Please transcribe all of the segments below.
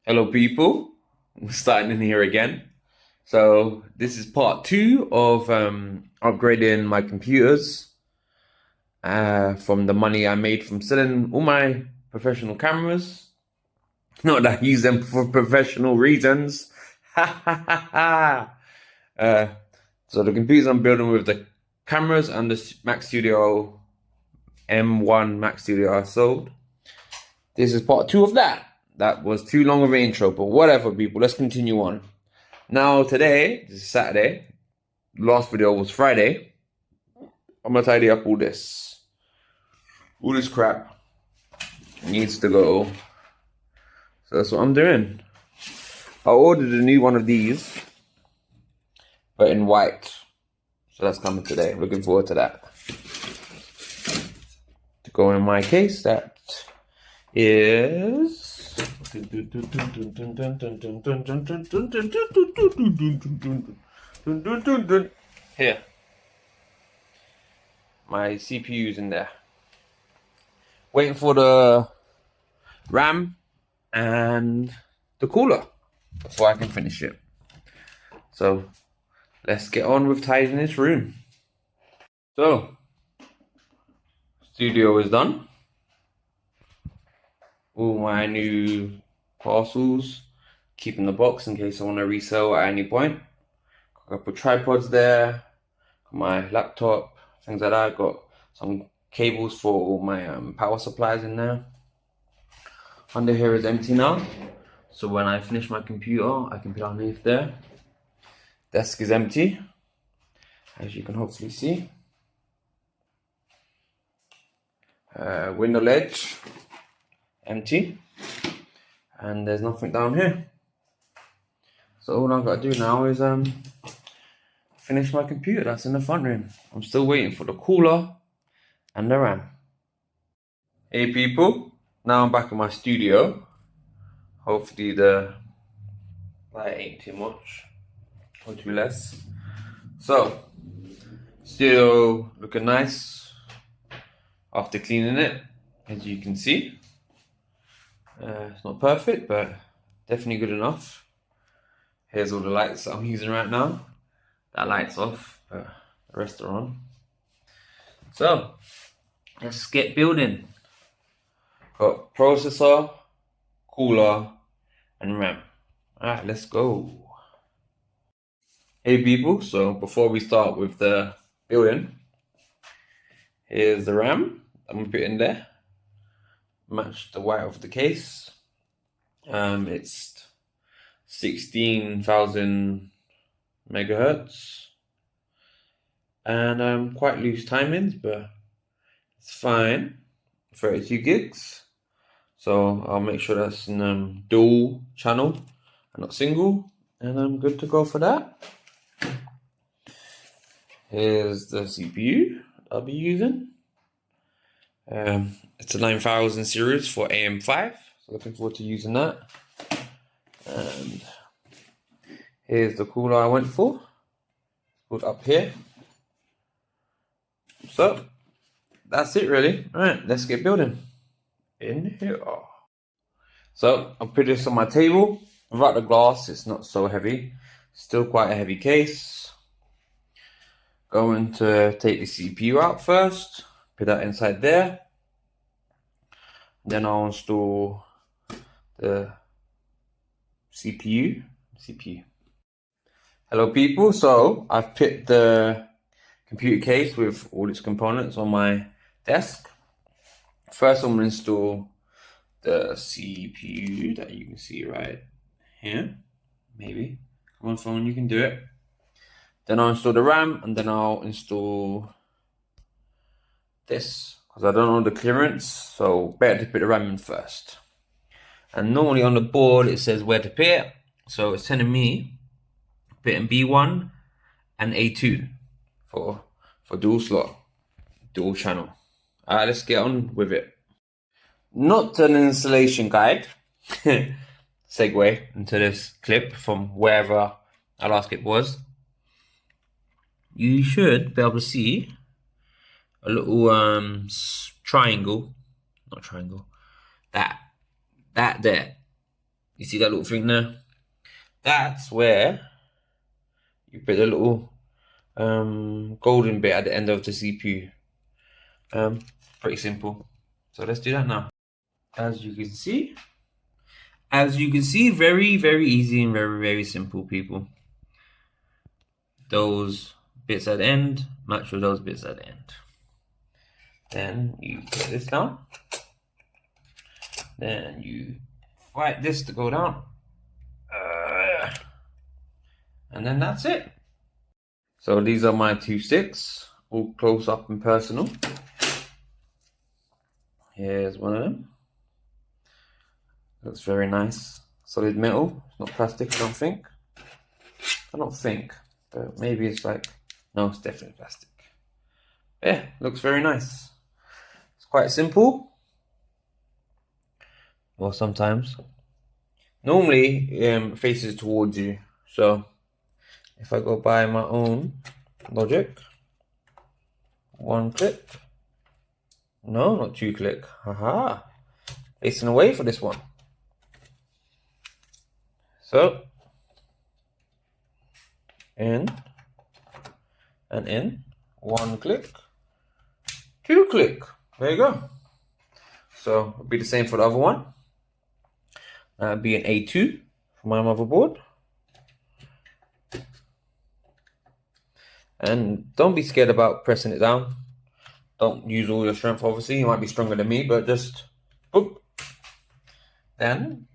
Hello people, we're starting in here again. So this is part 2 of upgrading my computers from the money I made from selling all my professional cameras. Not that I use them for professional reasons. So the computers I'm building with the cameras and the Mac Studio M1 Mac Studio I sold. This is part 2 of that. That was too long of an intro, but whatever, people. Let's continue on. Now, today, this is Saturday. Last video was Friday. I'm gonna tidy up all this. All this crap needs to go. So that's what I'm doing. I ordered a new one of these, but in white. So that's coming today. Looking forward to that. To go in my case, that is here. My CPU's in there. Waiting for the RAM and the cooler before I can finish it. So let's get on with tidying this room. So studio is done. All my new parcels, keeping the box in case I want to resell at any point. Got a couple tripods there, got my laptop, things like that. Got some cables for all my power supplies in there. Under here is empty now, so when I finish my computer I can put it underneath there. Desk is empty, as you can hopefully see. Window ledge empty, and there's nothing down here. So all I've got to do now is finish my computer. That's in the front room. I'm still waiting for the cooler and the RAM. Hey people, now I'm back in my studio. Hopefully the light ain't too much or too less. So studio looking nice after cleaning it, as you can see. It's not perfect, but definitely good enough. Here's all the lights that I'm using right now. That light's off, but the rest are on. So let's get building. Got processor, cooler, and RAM. Alright, let's go. Hey people, so before we start with the building, here's the RAM. I'm gonna put it in there. Match the white of the case. It's 16,000 megahertz, and quite loose timings, but it's fine. 32 gigs, so I'll make sure that's in dual channel and not single, and I'm good to go for that. Here's the CPU I'll be using. It's a 9000 series for AM5, so looking forward to using that. And here's the cooler I went for. Put up here. So that's it really. Alright, let's get building. In here. So I'll put this on my table. Without the glass, it's not so heavy. Still quite a heavy case. Going to take the CPU out first. Put that inside there. Then I'll install the CPU. Hello people, so I've put the computer case with all its components on my desk. First I'm going to install the CPU that you can see right here. Maybe. Come on phone, you can do it. Then I'll install the RAM, and then I'll install this, because I don't know the clearance, so better to put the RAM in first. And normally on the board it says where to put it, so it's telling me put in B1 and A2 for dual slot, dual channel. Alright, let's get on with it. Not an installation guide. Segue into this clip from wherever our last clip was. You should be able to see a little triangle, not triangle, that there. You see that little thing there? That's where you put the little golden bit at the end of the CPU. Pretty simple. So let's do that now. As you can see, very, very easy and very, very simple, people. Those bits at the end match with those bits at the end. Then you put this down. Then you fight this to go down. And then that's it. So these are my two sticks, all close up and personal. Here's one of them. Looks very nice. Solid metal, it's not plastic, I don't think. But maybe it's like, no, it's definitely plastic. Yeah, looks very nice. It's quite simple. Well, sometimes. Normally, faces towards you. So, if I go by my own logic, one click. No, not two click. Haha. Facing away for this one. So, in and in, one click, two click. There you go. So it'll be the same for the other one. That'll be an A2 for my motherboard. And don't be scared about pressing it down. Don't use all your strength, obviously. You might be stronger than me, but just boop. Then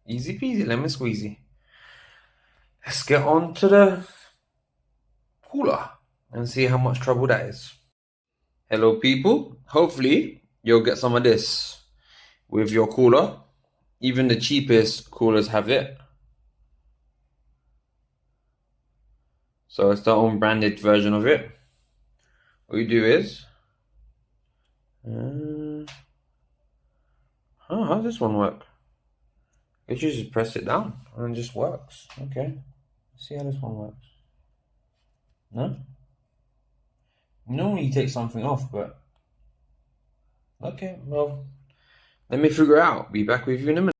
easy peasy, lemon squeezy. Let's get on to the cooler and see how much trouble that is. Hello people, hopefully you'll get some of this with your cooler. Even the cheapest coolers have it. So it's the own branded version of it. What you do is, how does this one work? You just press it down and it just works. Okay, let's see how this one works. No? Normally you take something off, but okay, well, let me figure it out. Be back with you in a minute.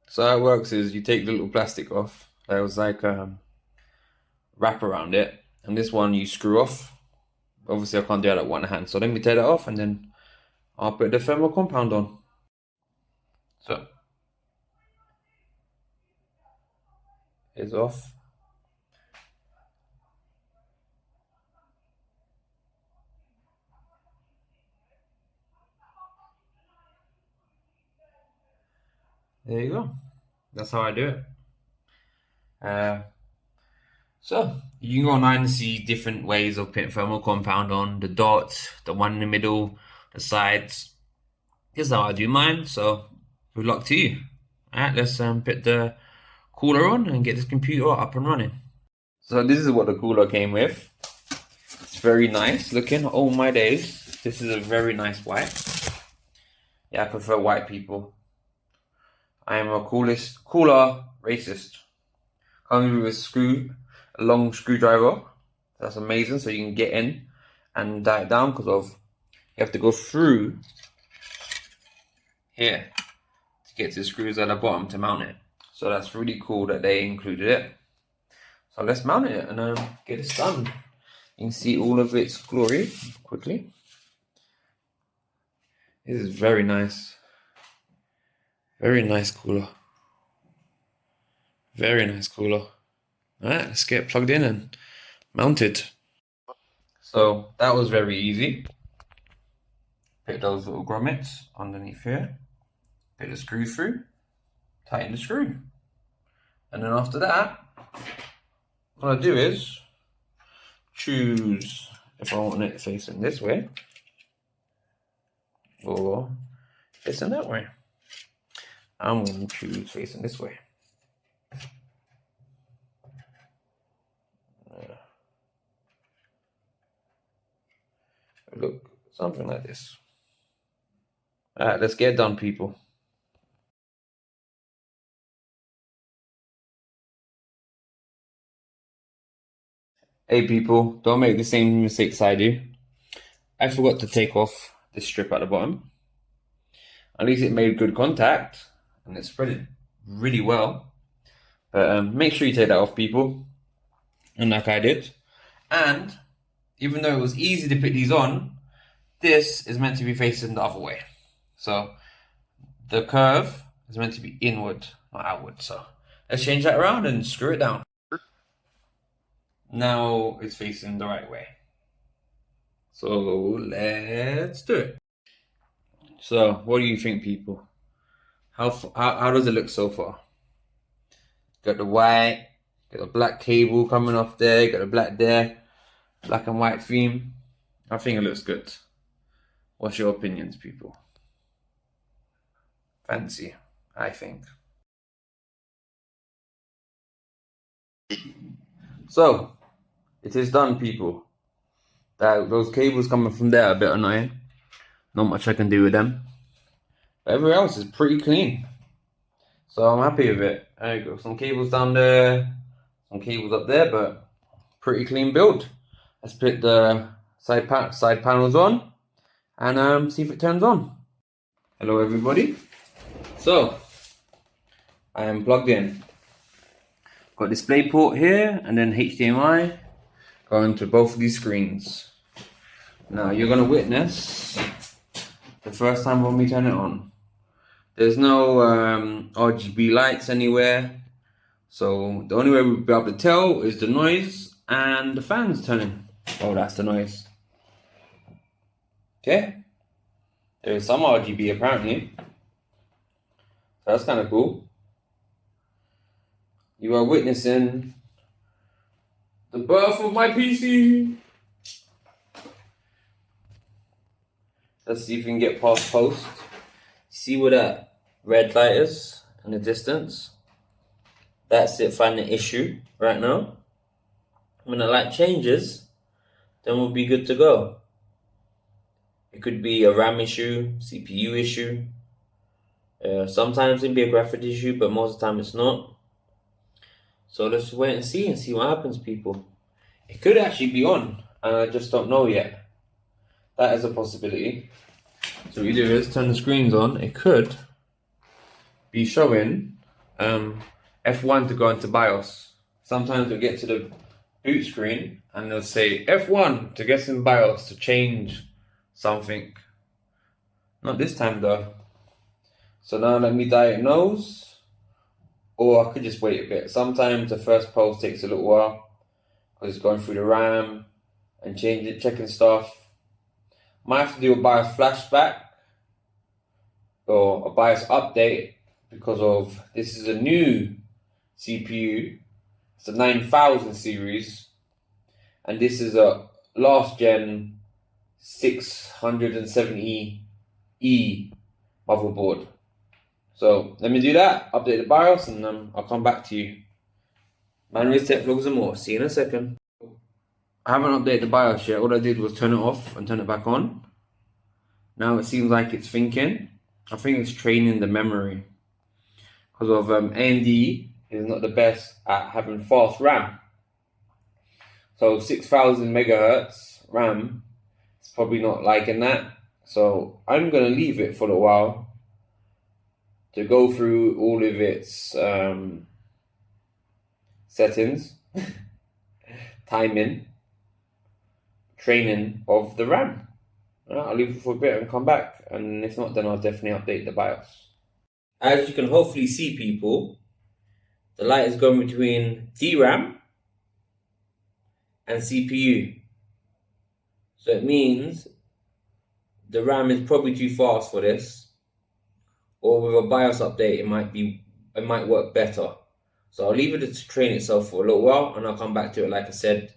So how it works is you take the little plastic off. There was like a wrap around it, and this one you screw off. Obviously I can't do that at one hand, so let me take that off and then I'll put the thermal compound on. So it's off. There you go. That's how I do it. So you can go online and see different ways of putting thermal compound on, the dots, the one in the middle, the sides. Here's how I do mine, so good luck to you. Alright, let's put the cooler on and get this computer up and running. So this is what the cooler came with. It's very nice looking. Oh my days, this is a very nice white. Yeah, I prefer white, people. I am a cooler racist. Comes with a long screwdriver. That's amazing, so you can get in and tie it down, because of you have to go through here to get to the screws at the bottom to mount it. So that's really cool that they included it. So let's mount it and get this done. You can see all of its glory quickly. This is very nice. Very nice cooler. Very nice cooler. Alright, let's get plugged in and mounted. So that was very easy. Put those little grommets underneath here. Put the screw through. Tighten the screw. And then after that, what I do is choose if I want it facing this way or facing that way. I'm going to choose facing this way. Look, something like this. Alright, let's get it done, people. Hey people, don't make the same mistakes I do. I forgot to take off this strip at the bottom. At least it made good contact. and it's spread really well. But make sure you take that off, people, and like I did. And even though it was easy to put these on, this is meant to be facing the other way. So the curve is meant to be inward, not outward. So let's change that around and screw it down. Now it's facing the right way. So let's do it. So what do you think, people? How does it look so far? Got the white, got the black cable coming off there, got the black there, black and white theme. I think it looks good. What's your opinions, people? Fancy, I think. So, it is done, people. Those cables coming from there are a bit annoying. Not much I can do with them. But everywhere else is pretty clean. So I'm happy with it. There you go. Some cables down there, some cables up there, but pretty clean build. Let's put the side panels on and see if it turns on. Hello, everybody. So I am plugged in. Got DisplayPort here and then HDMI going to both of these screens. Now you're gonna witness the first time when we turn it on. There's no RGB lights anywhere, so the only way we'll be able to tell is the noise and the fans turning. Oh, that's the noise. Okay, there is some RGB apparently, so that's kind of cool. You are witnessing the birth of my PC. Let's see if we can get past post. See where that red light is in the distance? That's it, find the issue right now. When the light changes, then we'll be good to go. It could be a RAM issue, CPU issue. Sometimes it can be a graphic issue, but most of the time it's not. So let's wait and see what happens, people. It could actually be on, and I just don't know yet. That is a possibility. So what you do is turn the screens on. It could be showing F1 to go into BIOS. Sometimes we'll get to the boot screen and they'll say F1 to get in BIOS to change something. Not this time though. So now let me diagnose. Or I could just wait a bit. Sometimes the first pulse takes a little while because it's going through the RAM and checking stuff. Might have to do a BIOS flashback or a BIOS update because of this is a new CPU. It's a 9000 series, and this is a last gen 670E motherboard. So let me do that, update the BIOS, and I'll come back to you. Man-rays tech vlogs and more. See you in a second. I haven't updated the BIOS yet. All I did was turn it off and turn it back on. Now it seems like it's thinking. I think it's training the memory. Because of AMD is not the best at having fast RAM. So 6000 megahertz RAM is probably not liking that. So I'm going to leave it for a while to go through all of its settings, timing, training of the RAM. I'll leave it for a bit and come back, and if not, then I'll definitely update the BIOS. As you can hopefully see, people, the light is going between DRAM and CPU. So it means the RAM is probably too fast for this, or with a BIOS update it might work better. So I'll leave it to train itself for a little while, and I'll come back to it like I said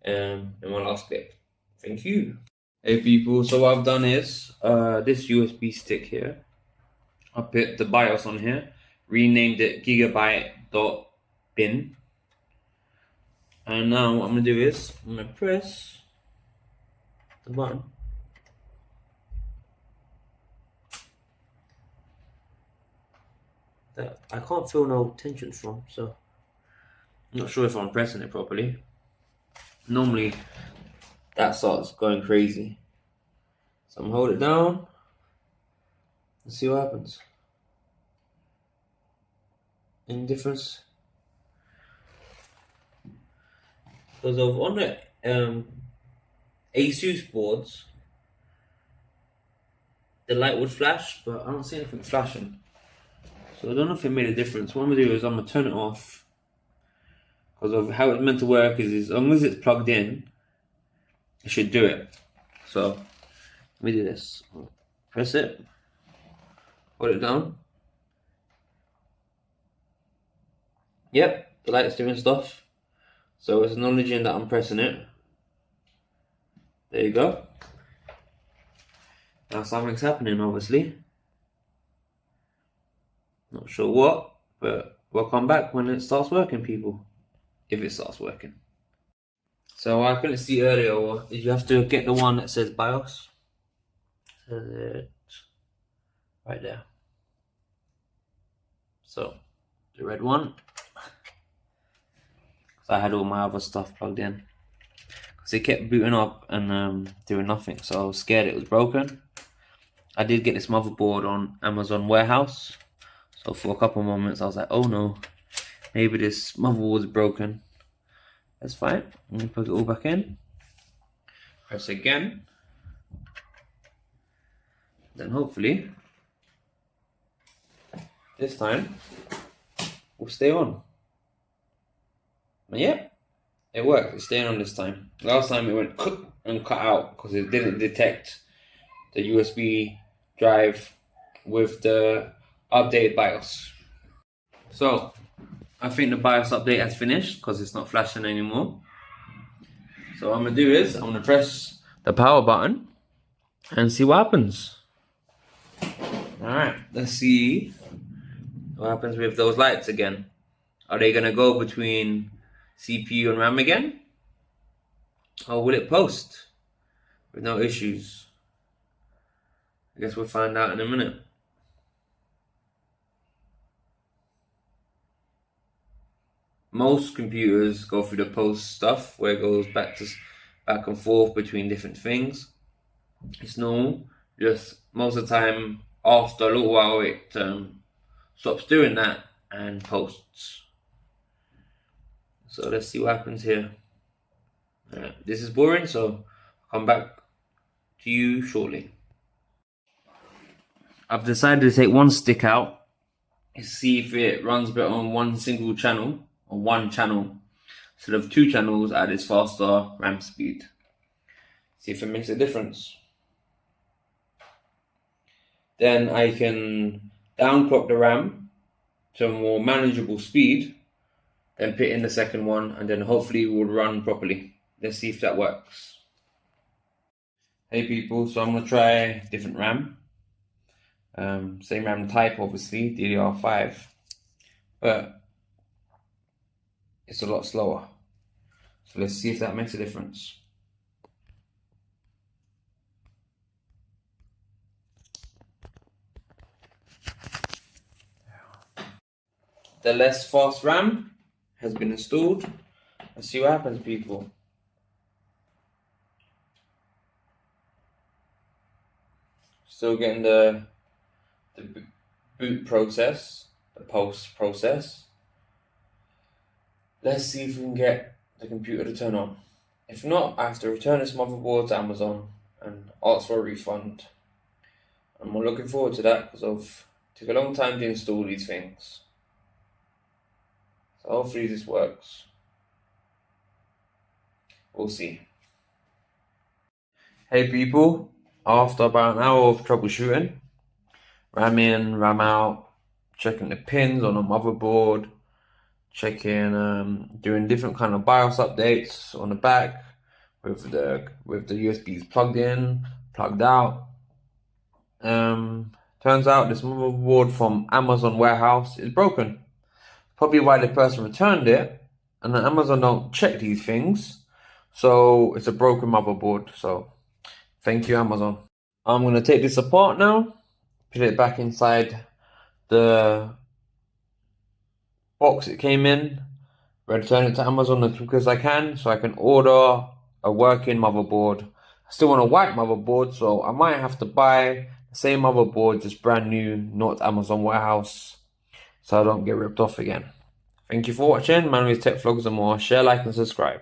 in my last clip. Thank you. Hey people, so what I've done is this USB stick here, I put the BIOS on here, renamed it gigabyte.bin, and now what I'm going to do is I'm going to press the button. That I can't feel no tension from, so I'm not sure if I'm pressing it properly. Normally that starts going crazy. So I'm gonna hold it down and see what happens. Any difference? Because on the Asus boards, the light would flash, but I don't see anything flashing. So I don't know if it made a difference. What I'm gonna do is I'm gonna turn it off, because of how it's meant to work is as long as it's plugged in, it should do it. So let me do this. Press it, hold it down. Yep, the light's doing stuff. So it's acknowledging that I'm pressing it. There you go. Now something's happening, obviously. Not sure what, but we'll come back when it starts working, people. If it starts working. So I couldn't see earlier, you have to get the one that says BIOS. Says it right there. So the red one. Because I had all my other stuff plugged in. Because it kept booting up and doing nothing, so I was scared it was broken. I did get this motherboard on Amazon Warehouse. So for a couple moments I was like, oh no, maybe this motherboard's broken. That's fine. I'm gonna plug it all back in. Press again. Then hopefully this time will stay on. And yeah, it worked. It's staying on this time. Last time it went and cut out because it didn't detect the USB drive with the updated BIOS. So I think the BIOS update has finished because it's not flashing anymore. So what I'm gonna do is I'm gonna press the power button and see what happens. Alright, let's see what happens with those lights again. Are they gonna go between CPU and RAM again? Or will it post with no issues? I guess we'll find out in a minute. Most computers go through the post stuff where it goes back and forth between different things. It's normal. Just most of the time, after a little while, it stops doing that and posts. So let's see what happens here. This is boring, so I'll come back to you shortly. I've decided to take one stick out and see if it runs better on one single channel, or one channel, instead of two channels at its faster RAM speed. See if it makes a difference. Then I can downclock the RAM to a more manageable speed, then put in the second one, and then hopefully it will run properly. Let's see if that works. Hey people, so I'm gonna try different RAM. Same RAM type, obviously, DDR5, but it's a lot slower. So let's see if that makes a difference. The less fast RAM has been installed. Let's see what happens, people. Still getting the boot process, the post process. Let's see if we can get the computer to turn on. If not, I have to return this motherboard to Amazon and ask for a refund. I'm looking forward to that because it took a long time to install these things. So hopefully this works. We'll see. Hey people, after about an hour of troubleshooting, RAM in, RAM out, checking the pins on the motherboard, checking, doing different kind of BIOS updates on the back with the USBs plugged in, plugged out. Turns out this motherboard from Amazon Warehouse is broken. Probably why the person returned it, and then Amazon don't check these things, so it's a broken motherboard. So thank you, Amazon. I'm gonna take this apart now, put it back inside the box it came in, return it to Amazon as quick as I can so I can order a working motherboard. I still want a white motherboard, so I might have to buy the same motherboard, just brand new, not Amazon Warehouse. so I don't get ripped off again. Thank you for watching. Man-rays Tech Vlogs and more. Share, like and subscribe.